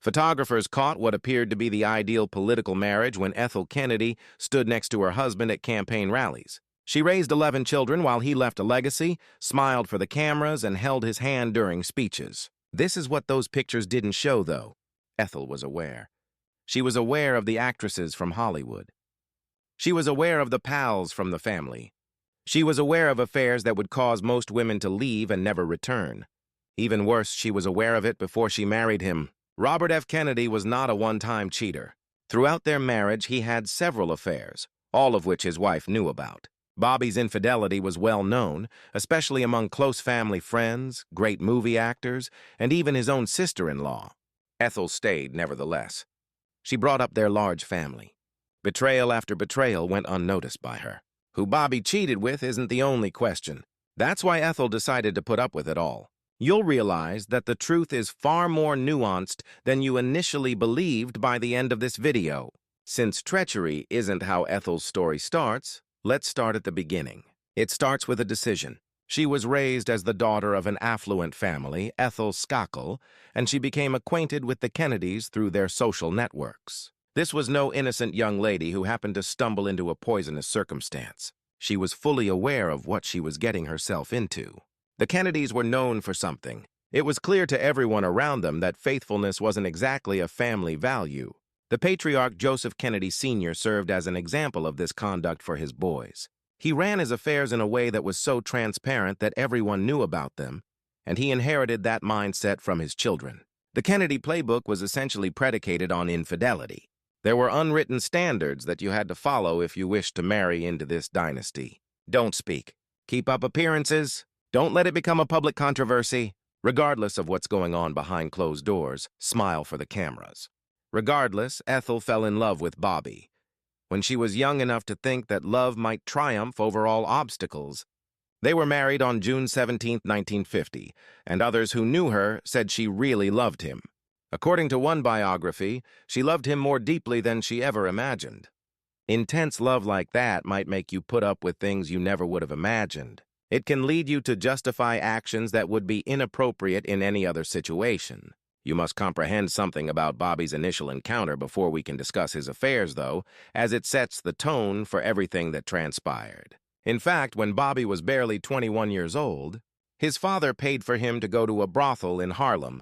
Photographers caught what appeared to be the ideal political marriage when Ethel Kennedy stood next to her husband at campaign rallies. She raised 11 children while he left a legacy, smiled for the cameras, and held his hand during speeches. This is what those pictures didn't show, though. Ethel was aware. She was aware of the actresses from Hollywood. She was aware of the pals from the family. She was aware of affairs that would cause most women to leave and never return. Even worse, she was aware of it before she married him. Robert F. Kennedy was not a one-time cheater. Throughout their marriage, he had several affairs, all of which his wife knew about. Bobby's infidelity was well known, especially among close family friends, great movie actors, and even his own sister-in-law. Ethel stayed, nevertheless. She brought up their large family. Betrayal after betrayal went unnoticed by her. Who Bobby cheated with isn't the only question. That's why Ethel decided to put up with it all. You'll realize that the truth is far more nuanced than you initially believed by the end of this video. Since treachery isn't how Ethel's story starts, let's start at the beginning. It starts with a decision. She was raised as the daughter of an affluent family, Ethel Skakel, and she became acquainted with the Kennedys through their social networks. This was no innocent young lady who happened to stumble into a poisonous circumstance. She was fully aware of what she was getting herself into. The Kennedys were known for something. It was clear to everyone around them that faithfulness wasn't exactly a family value. The patriarch Joseph Kennedy Sr. served as an example of this conduct for his boys. He ran his affairs in a way that was so transparent that everyone knew about them, and he inherited that mindset from his children. The Kennedy playbook was essentially predicated on infidelity. There were unwritten standards that you had to follow if you wished to marry into this dynasty. Don't speak. Keep up appearances. Don't let it become a public controversy. Regardless of what's going on behind closed doors, smile for the cameras. Regardless, Ethel fell in love with Bobby. When she was young enough to think that love might triumph over all obstacles, they were married on June 17, 1950, and others who knew her said she really loved him. According to one biography, she loved him more deeply than she ever imagined. Intense love like that might make you put up with things you never would have imagined. It can lead you to justify actions that would be inappropriate in any other situation. You must comprehend something about Bobby's initial encounter before we can discuss his affairs, though, as it sets the tone for everything that transpired. In fact, when Bobby was barely 21 years old, his father paid for him to go to a brothel in Harlem,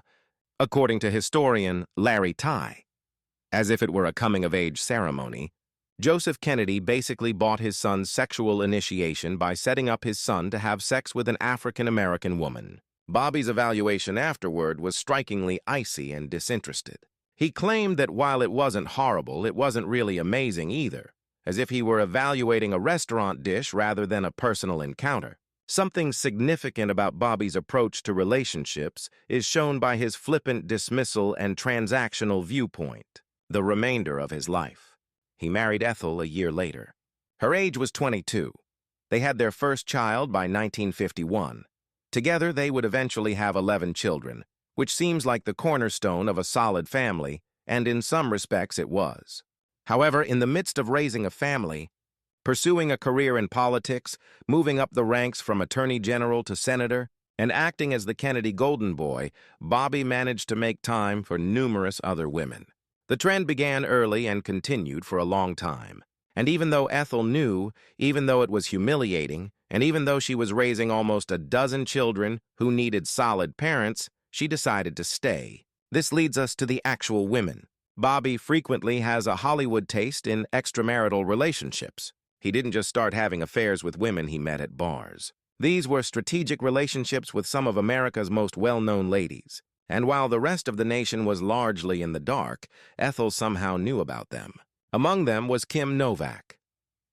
according to historian Larry Tye. As if it were a coming-of-age ceremony, Joseph Kennedy basically bought his son's sexual initiation by setting up his son to have sex with an African-American woman. Bobby's evaluation afterward was strikingly icy and disinterested. He claimed that while it wasn't horrible, it wasn't really amazing either, as if he were evaluating a restaurant dish rather than a personal encounter. Something significant about Bobby's approach to relationships is shown by his flippant dismissal and transactional viewpoint, the remainder of his life. He married Ethel a year later. Her age was 22. They had their first child by 1951. Together, they would eventually have 11 children, which seems like the cornerstone of a solid family, and in some respects it was. However, in the midst of raising a family, pursuing a career in politics, moving up the ranks from attorney general to senator, and acting as the Kennedy golden boy, Bobby managed to make time for numerous other women. The trend began early and continued for a long time. And even though Ethel knew, even though it was humiliating, and even though she was raising almost a dozen children who needed solid parents, she decided to stay. This leads us to the actual women. Bobby frequently has a Hollywood taste in extramarital relationships. He didn't just start having affairs with women he met at bars. These were strategic relationships with some of America's most well-known ladies. And while the rest of the nation was largely in the dark, Ethel somehow knew about them. Among them was Kim Novak.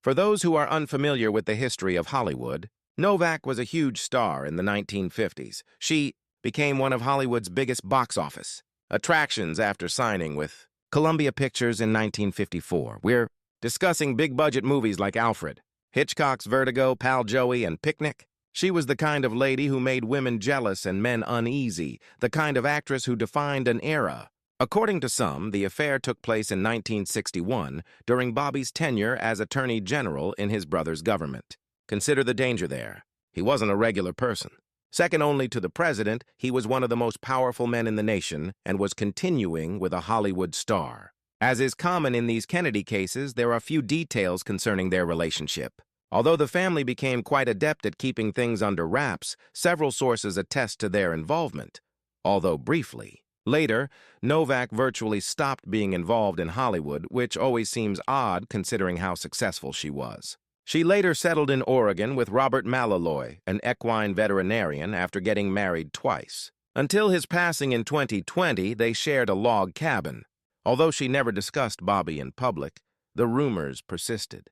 For those who are unfamiliar with the history of Hollywood, Novak was a huge star in the 1950s. She became one of Hollywood's biggest box office attractions after signing with Columbia Pictures in 1954. We're discussing big-budget movies like Alfred, Hitchcock's Vertigo, Pal Joey, and Picnic. She was the kind of lady who made women jealous and men uneasy, the kind of actress who defined an era. According to some, the affair took place in 1961 during Bobby's tenure as Attorney General in his brother's government. Consider the danger there. He wasn't a regular person. Second only to the president, he was one of the most powerful men in the nation and was continuing with a Hollywood star. As is common in these Kennedy cases, there are few details concerning their relationship. Although the family became quite adept at keeping things under wraps, several sources attest to their involvement, although briefly. Later, Novak virtually stopped being involved in Hollywood, which always seems odd considering how successful she was. She later settled in Oregon with Robert Malaloy, an equine veterinarian, after getting married twice. Until his passing in 2020, they shared a log cabin. Although she never discussed Bobby in public, the rumors persisted.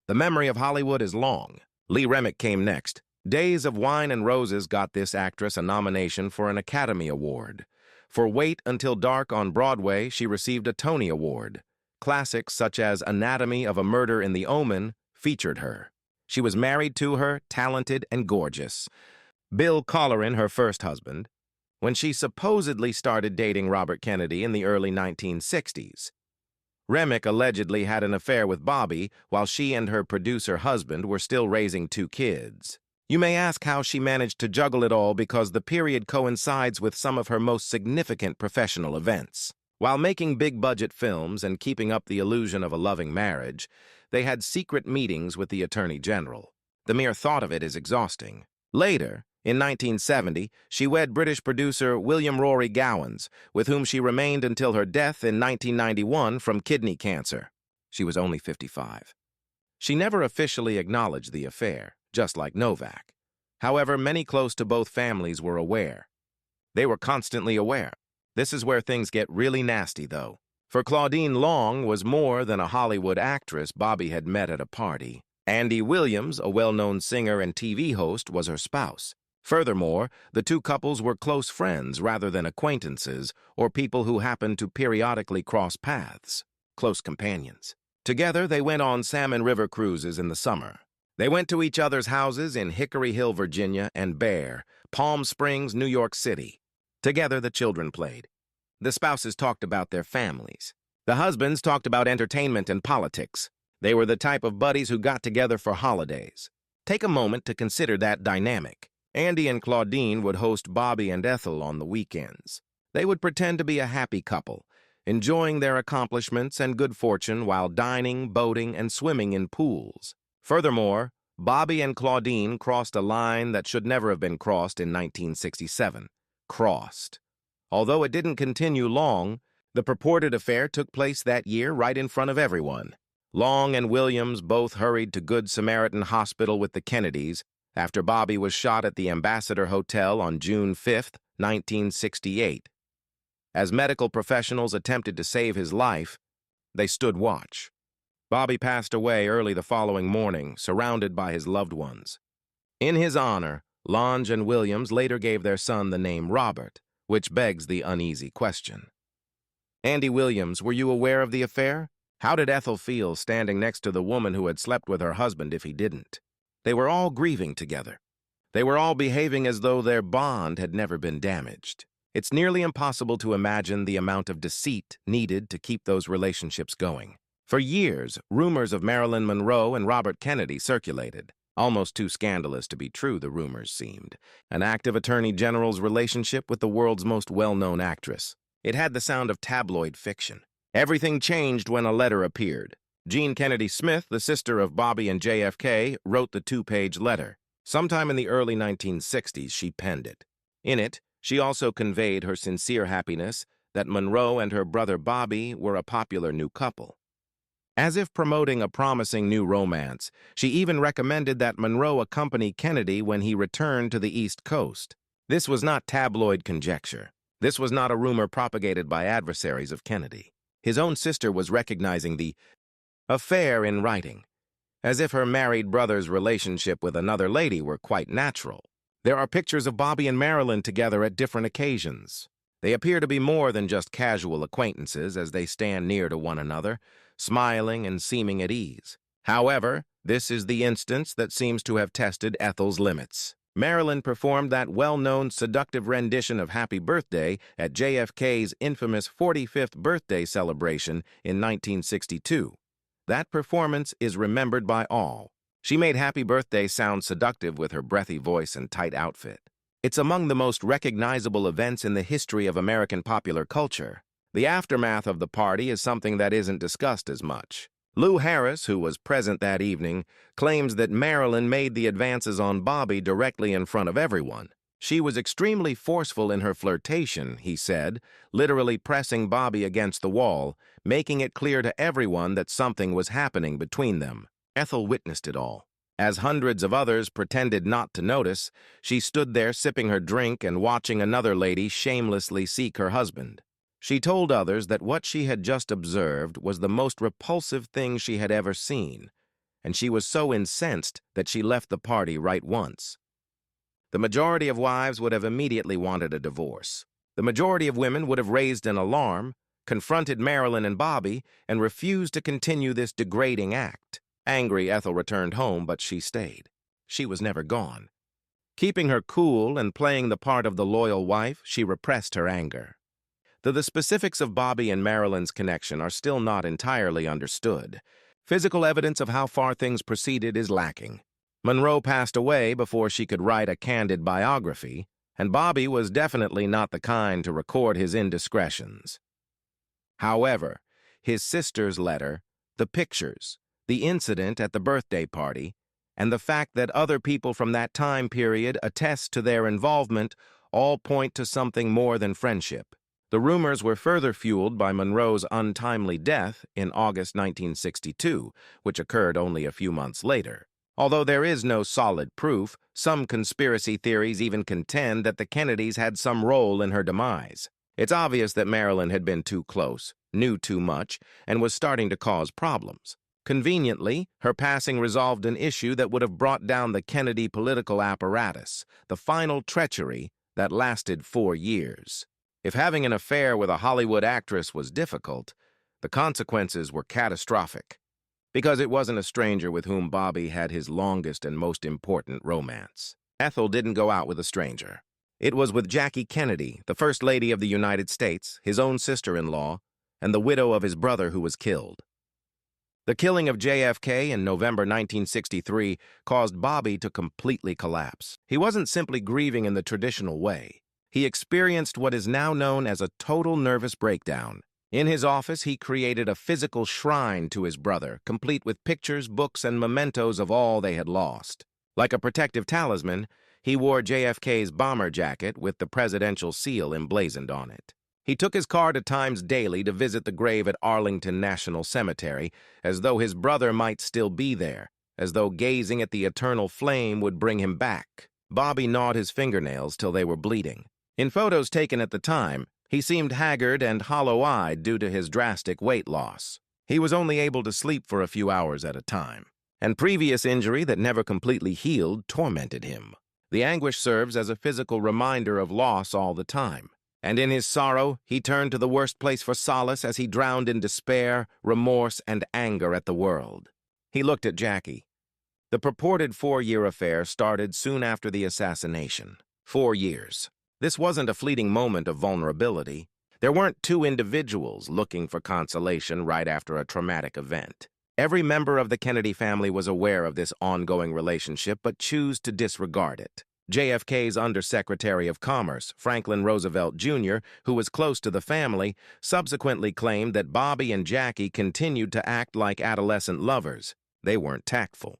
The memory of Hollywood is long. Lee Remick came next. Days of Wine and Roses got this actress a nomination for an Academy Award. For Wait Until Dark on Broadway, she received a Tony Award. Classics such as Anatomy of a Murder in the Omen featured her. She was married to her, talented and gorgeous. Bill Colleran, her first husband, when she supposedly started dating Robert Kennedy in the early 1960s. Remick allegedly had an affair with Bobby while she and her producer husband were still raising 2 kids. You may ask how she managed to juggle it all because the period coincides with some of her most significant professional events. While making big-budget films and keeping up the illusion of a loving marriage, they had secret meetings with the Attorney General. The mere thought of it is exhausting. Later, in 1970, she wed British producer William Rory Gowans, with whom she remained until her death in 1991 from kidney cancer. She was only 55. She never officially acknowledged the affair, just like Novak. However, many close to both families were aware. They were constantly aware. This is where things get really nasty, though. For Claudine Long was more than a Hollywood actress Bobby had met at a party. Andy Williams, a well-known singer and TV host, was her spouse. Furthermore, the 2 couples were close friends rather than acquaintances or people who happened to periodically cross paths, close companions. Together, they went on salmon river cruises in the summer. They went to each other's houses in Hickory Hill, Virginia, and Bear, Palm Springs, New York City. Together, the children played. The spouses talked about their families. The husbands talked about entertainment and politics. They were the type of buddies who got together for holidays. Take a moment to consider that dynamic. Andy and Claudine would host Bobby and Ethel on the weekends. They would pretend to be a happy couple, enjoying their accomplishments and good fortune while dining, boating, and swimming in pools. Furthermore, Bobby and Claudine crossed a line that should never have been crossed in 1967. Crossed. Although it didn't continue long, the purported affair took place that year right in front of everyone. Long and Williams both hurried to Good Samaritan Hospital with the Kennedys after Bobby was shot at the Ambassador Hotel on June 5, 1968. As medical professionals attempted to save his life, they stood watch. Bobby passed away early the following morning, surrounded by his loved ones. In his honor, Lange and Williams later gave their son the name Robert, which begs the uneasy question. Andy Williams, were you aware of the affair? How did Ethel feel standing next to the woman who had slept with her husband if he didn't? They were all grieving together. They were all behaving as though their bond had never been damaged. It's nearly impossible to imagine the amount of deceit needed to keep those relationships going. For years, rumors of Marilyn Monroe and Robert Kennedy circulated. Almost too scandalous to be true, the rumors seemed. An active attorney general's relationship with the world's most well-known actress. It had the sound of tabloid fiction. Everything changed when a letter appeared. Jean Kennedy Smith, the sister of Bobby and JFK, wrote the 2-page letter. Sometime in the early 1960s, she penned it. In it, she also conveyed her sincere happiness that Monroe and her brother Bobby were a popular new couple. As if promoting a promising new romance, she even recommended that Monroe accompany Kennedy when he returned to the East Coast. This was not tabloid conjecture. This was not a rumor propagated by adversaries of Kennedy. His own sister was recognizing the affair in writing, as if her married brother's relationship with another lady were quite natural. There are pictures of Bobby and Marilyn together at different occasions. They appear to be more than just casual acquaintances as they stand near to one another, smiling and seeming at ease. However, this is the instance that seems to have tested Ethel's limits. Marilyn performed that well-known seductive rendition of Happy Birthday at JFK's infamous 45th birthday celebration in 1962. That performance is remembered by all. She made Happy Birthday sound seductive with her breathy voice and tight outfit. It's among the most recognizable events in the history of American popular culture. The aftermath of the party is something that isn't discussed as much. Lou Harris, who was present that evening, claims that Marilyn made the advances on Bobby directly in front of everyone. She was extremely forceful in her flirtation, he said, literally pressing Bobby against the wall, making it clear to everyone that something was happening between them. Ethel witnessed it all. As hundreds of others pretended not to notice, she stood there sipping her drink and watching another lady shamelessly seek her husband. She told others that what she had just observed was the most repulsive thing she had ever seen, and she was so incensed that she left the party right once. The majority of wives would have immediately wanted a divorce. The majority of women would have raised an alarm, confronted Marilyn and Bobby, and refused to continue this degrading act. Angry, Ethel returned home, but she stayed. She was never gone. Keeping her cool and playing the part of the loyal wife, she repressed her anger. Though the specifics of Bobby and Marilyn's connection are still not entirely understood, physical evidence of how far things proceeded is lacking. Monroe passed away before she could write a candid biography, and Bobby was definitely not the kind to record his indiscretions. However, his sister's letter, the pictures, the incident at the birthday party, and the fact that other people from that time period attest to their involvement all point to something more than friendship. The rumors were further fueled by Monroe's untimely death in August 1962, which occurred only a few months later. Although there is no solid proof, some conspiracy theories even contend that the Kennedys had some role in her demise. It's obvious that Marilyn had been too close, knew too much, and was starting to cause problems. Conveniently, her passing resolved an issue that would have brought down the Kennedy political apparatus, the final treachery that lasted 4 years. If having an affair with a Hollywood actress was difficult, the consequences were catastrophic, because it wasn't a stranger with whom Bobby had his longest and most important romance. Ethel didn't go out with a stranger. It was with Jackie Kennedy, the First Lady of the United States, his own sister-in-law, and the widow of his brother who was killed. The killing of JFK in November 1963 caused Bobby to completely collapse. He wasn't simply grieving in the traditional way. He experienced what is now known as a total nervous breakdown. In his office, he created a physical shrine to his brother, complete with pictures, books, and mementos of all they had lost. Like a protective talisman, he wore JFK's bomber jacket with the presidential seal emblazoned on it. He took his car to Times daily to visit the grave at Arlington National Cemetery, as though his brother might still be there, as though gazing at the eternal flame would bring him back. Bobby gnawed his fingernails till they were bleeding. In photos taken at the time, he seemed haggard and hollow-eyed due to his drastic weight loss. He was only able to sleep for a few hours at a time, and previous injury that never completely healed tormented him. The anguish serves as a physical reminder of loss all the time, and in his sorrow, he turned to the worst place for solace as he drowned in despair, remorse, and anger at the world. He looked at Jackie. The purported 4-year affair started soon after the assassination. 4 years. This wasn't a fleeting moment of vulnerability. There weren't two individuals looking for consolation right after a traumatic event. Every member of the Kennedy family was aware of this ongoing relationship but chose to disregard it. JFK's Undersecretary of Commerce, Franklin Roosevelt Jr., who was close to the family, subsequently claimed that Bobby and Jackie continued to act like adolescent lovers. They weren't tactful.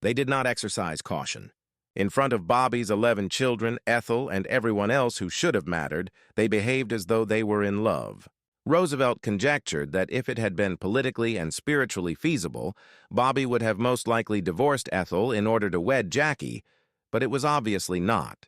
They did not exercise caution. In front of Bobby's 11 children, Ethel, and everyone else who should have mattered, they behaved as though they were in love. Roosevelt conjectured that if it had been politically and spiritually feasible, Bobby would have most likely divorced Ethel in order to wed Jackie, but it was obviously not.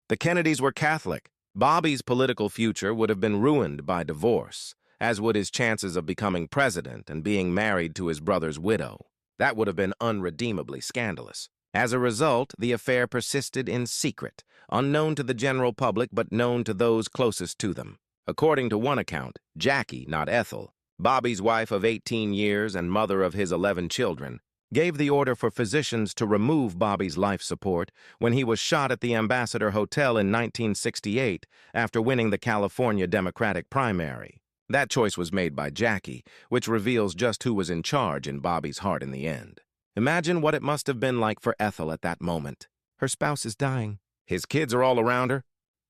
The Kennedys were Catholic. Bobby's political future would have been ruined by divorce, as would his chances of becoming president and being married to his brother's widow. That would have been unredeemably scandalous. As a result, the affair persisted in secret, unknown to the general public but known to those closest to them. According to one account, Jackie, not Ethel, Bobby's wife of 18 years and mother of his 11 children, gave the order for physicians to remove Bobby's life support when he was shot at the Ambassador Hotel in 1968 after winning the California Democratic primary. That choice was made by Jackie, which reveals just who was in charge in Bobby's heart in the end. Imagine what it must have been like for Ethel at that moment. Her spouse is dying. His kids are all around her.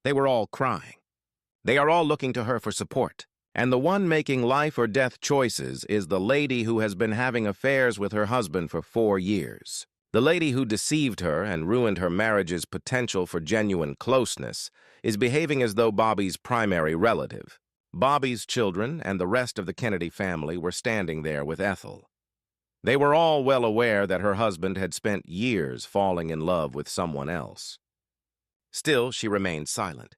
They were all crying. They are all looking to her for support. And the one making life or death choices is the lady who has been having affairs with her husband for 4 years. The lady who deceived her and ruined her marriage's potential for genuine closeness is behaving as though Bobby's primary relative. Bobby's children and the rest of the Kennedy family were standing there with Ethel. They were all well aware that her husband had spent years falling in love with someone else. Still, she remained silent.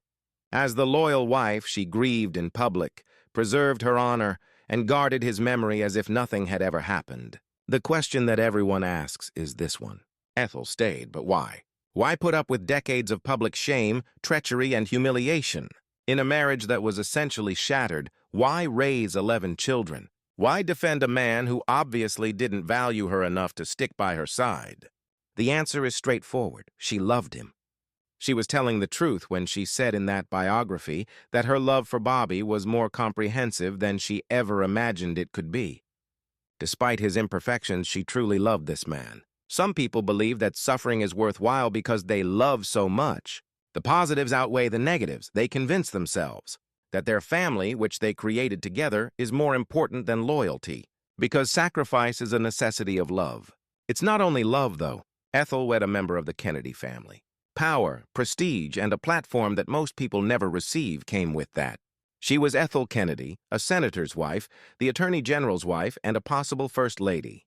As the loyal wife, she grieved in public, preserved her honor, and guarded his memory as if nothing had ever happened. The question that everyone asks is this one. Ethel stayed, but why? Why put up with decades of public shame, treachery, and humiliation? In a marriage that was essentially shattered, why raise 11 children? Why defend a man who obviously didn't value her enough to stick by her side? The answer is straightforward. She loved him. She was telling the truth when she said in that biography that her love for Bobby was more comprehensive than she ever imagined it could be. Despite his imperfections, she truly loved this man. Some people believe that suffering is worthwhile because they love so much. The positives outweigh the negatives. They convince themselves that their family, which they created together, is more important than loyalty, because sacrifice is a necessity of love. It's not only love, though. Ethel wed a member of the Kennedy family. Power, prestige, and a platform that most people never receive came with that. She was Ethel Kennedy, a senator's wife, the attorney general's wife, and a possible first lady.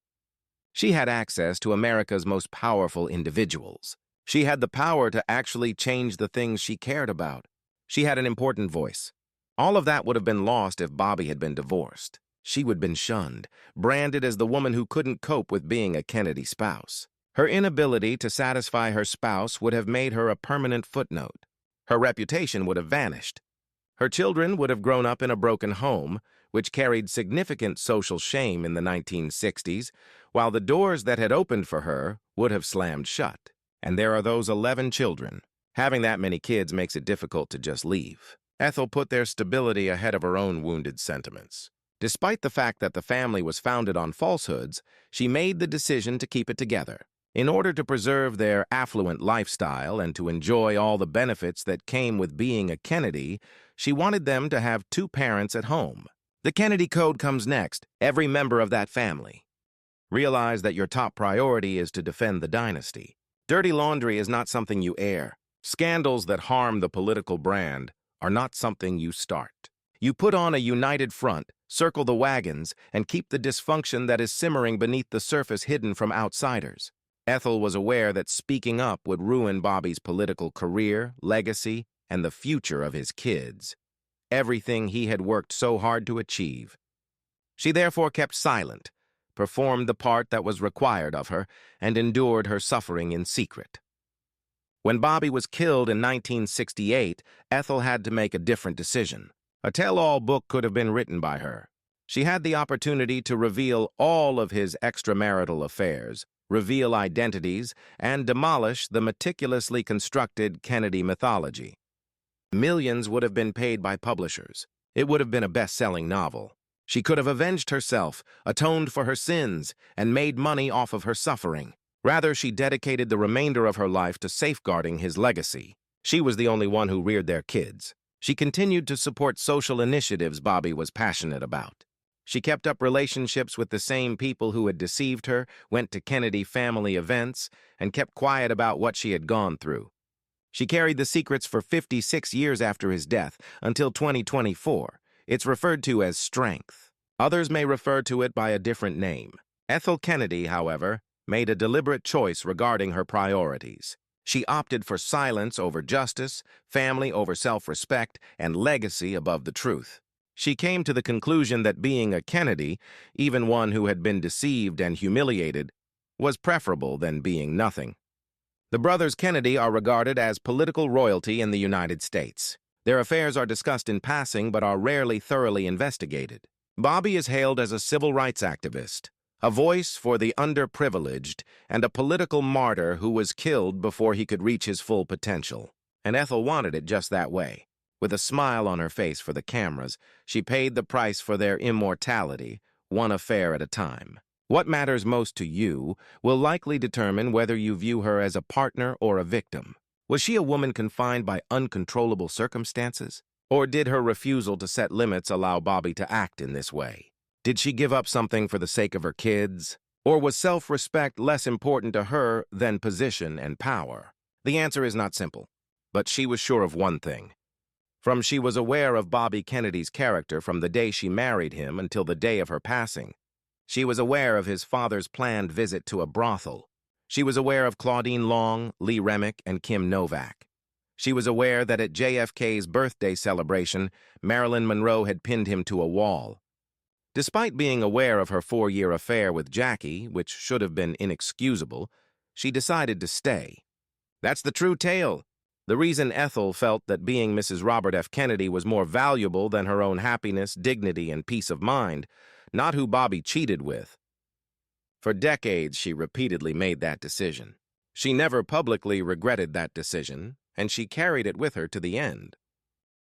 She had access to America's most powerful individuals. She had the power to actually change the things she cared about. She had an important voice. All of that would have been lost if Bobby had been divorced. She would have been shunned, branded as the woman who couldn't cope with being a Kennedy spouse. Her inability to satisfy her spouse would have made her a permanent footnote. Her reputation would have vanished. Her children would have grown up in a broken home, which carried significant social shame in the 1960s, while the doors that had opened for her would have slammed shut. And there are those 11 children. Having that many kids makes it difficult to just leave. Ethel put their stability ahead of her own wounded sentiments. Despite the fact that the family was founded on falsehoods, she made the decision to keep it together. In order to preserve their affluent lifestyle and to enjoy all the benefits that came with being a Kennedy, she wanted them to have 2 parents at home. The Kennedy Code comes next, every member of that family. Realize that your top priority is to defend the dynasty. Dirty laundry is not something you air. Scandals that harm the political brand are not something you start. You put on a united front, circle the wagons, and keep the dysfunction that is simmering beneath the surface hidden from outsiders. Ethel was aware that speaking up would ruin Bobby's political career, legacy, and the future of his kids. Everything he had worked so hard to achieve. She therefore kept silent, performed the part that was required of her, and endured her suffering in secret. When Bobby was killed in 1968, Ethel had to make a different decision. A tell-all book could have been written by her. She had the opportunity to reveal all of his extramarital affairs, reveal identities, and demolish the meticulously constructed Kennedy mythology. Millions would have been paid by publishers. It would have been a best-selling novel. She could have avenged herself, atoned for her sins, and made money off of her suffering. Rather, she dedicated the remainder of her life to safeguarding his legacy. She was the only one who reared their kids. She continued to support social initiatives Bobby was passionate about. She kept up relationships with the same people who had deceived her, went to Kennedy family events, and kept quiet about what she had gone through. She carried the secrets for 56 years after his death, until 2024. It's referred to as strength. Others may refer to it by a different name. Ethel Kennedy, however, made a deliberate choice regarding her priorities. She opted for silence over justice, family over self-respect, and legacy above the truth. She came to the conclusion that being a Kennedy, even one who had been deceived and humiliated, was preferable than being nothing. The brothers Kennedy are regarded as political royalty in the United States. Their affairs are discussed in passing but are rarely thoroughly investigated. Bobby is hailed as a civil rights activist, a voice for the underprivileged, and a political martyr who was killed before he could reach his full potential. And Ethel wanted it just that way. With a smile on her face for the cameras, she paid the price for their immortality, one affair at a time. What matters most to you will likely determine whether you view her as a partner or a victim. Was she a woman confined by uncontrollable circumstances? Or did her refusal to set limits allow Bobby to act in this way? Did she give up something for the sake of her kids? Or was self-respect less important to her than position and power? The answer is not simple, but she was sure of one thing. She was aware of Bobby Kennedy's character from the day she married him until the day of her passing. She was aware of his father's planned visit to a brothel. She was aware of Claudine Long, Lee Remick, and Kim Novak. She was aware that at JFK's birthday celebration, Marilyn Monroe had pinned him to a wall. Despite being aware of her 4-year affair with Jackie, which should have been inexcusable, she decided to stay. That's the true tale. The reason Ethel felt that being Mrs. Robert F. Kennedy was more valuable than her own happiness, dignity, and peace of mind, not who Bobby cheated with. For decades, she repeatedly made that decision. She never publicly regretted that decision, and she carried it with her to the end.